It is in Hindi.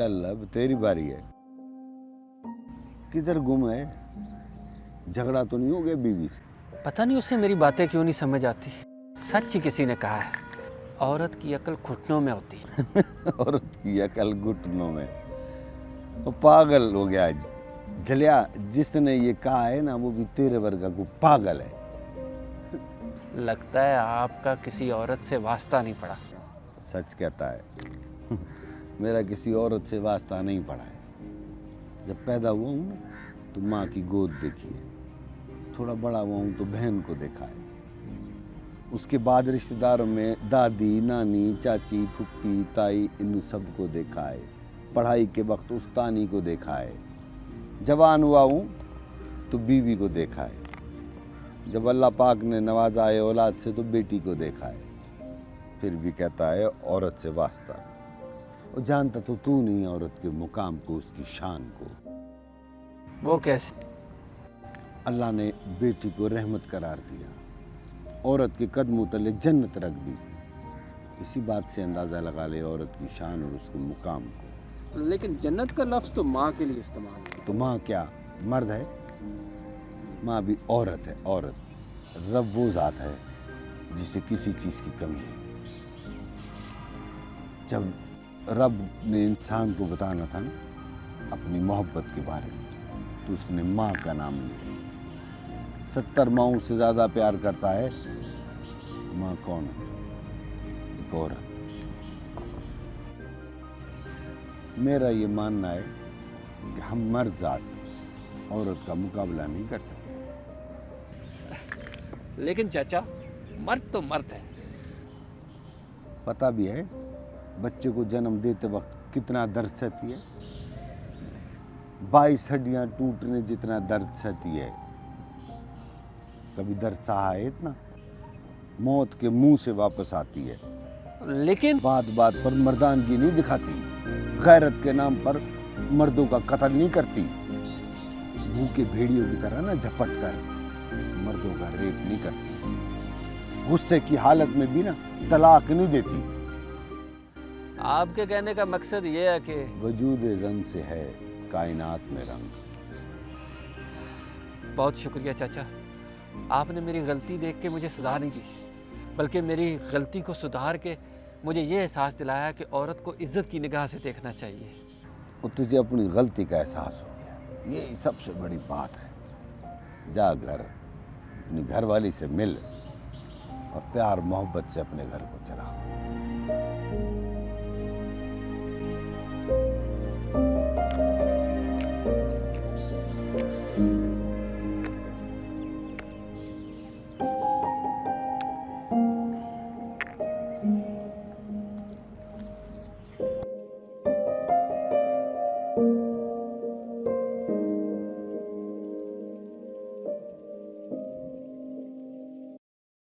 चल अब तेरी बारी है। किधर गुम है? झगड़ा तो नहीं हो गया बीवी से? पता नहीं उसे मेरी बातें क्यों नहीं समझ आती। सच ही किसी ने कहा है, औरत की अकल घुटनों में होती है। औरत की अकल घुटनों में। वो पागल हो गया आज जलिया। जिसने ये कहा है ना वो भी तेरे वर्गा को पागल है। लगता है आपका किसी औरत से वास्ता नहीं पड़ा। सच कहता है। मेरा किसी औरत से वास्ता नहीं पड़ा है। जब पैदा हुआ हूँ ना तो माँ की गोद देखी है, थोड़ा बड़ा हुआ हूँ तो बहन को देखा है, उसके बाद रिश्तेदारों में दादी नानी चाची फुप्पी ताई इन सबको देखा है, पढ़ाई के वक्त उस्तानी को देखा है, जवान हुआ हूँ तो बीवी को देखा है, जब अल्लाह पाक ने नवाजा है औलाद से तो बेटी को देखा है। फिर भी कहता है औरत से वास्ता। और जानता तो तू नहीं औरत के मुकाम को, उसकी शान को। वो कैसे? अल्लाह ने बेटी को रहमत करार दिया, औरत के कदमों तले जन्नत रख दी। इसी बात से अंदाज़ा लगा ले औरत की शान और उसके मुकाम को। लेकिन जन्नत का लफ्ज़ तो माँ के लिए इस्तेमाल है। तो माँ क्या मर्द है? माँ भी औरत है, औरत। रब वो ज़ात है जिसे किसी चीज़ की कमी है। जब रब ने इंसान को बताना था ना अपनी मोहब्बत के बारे में तो उसने माँ का नाम लिया। 70 माँओं से ज़्यादा प्यार करता है। माँ कौन है? एक औरत। मेरा ये मानना है कि हम मर्द जात औरत का मुकाबला नहीं कर सकते। लेकिन चाचा, मर्द तो मर्द है। पता भी है बच्चे को जन्म देते वक्त कितना दर्द सहती है। 22 हड्डियां टूटने जितना दर्द सहती है। कभी दर्द सहा है इतना? मौत के मुंह से वापस आती है। लेकिन बात बात पर मर्दानगी नहीं दिखाती, गैरत के नाम पर मर्दों का कत्ल नहीं करती, भूखे भेड़ियों की तरह ना झपट कर मर्दों का रेप नहीं करती, गुस्से की हालत में भी ना तलाक नहीं देती। आपके कहने का मकसद ये है कि वजूद जन से है कायनात में रंग। बहुत शुक्रिया चाचा, आपने मेरी गलती देख के मुझे सजा नहीं दी, बल्कि मेरी गलती को सुधार के मुझे ये एहसास दिलाया कि औरत को इज्जत की निगाह से देखना चाहिए। और तुझे अपनी गलती का एहसास हो गया, ये सबसे बड़ी बात है। जा घर अपनी घरवाली से मिल और प्यार मोहब्बत से अपने घर को चला।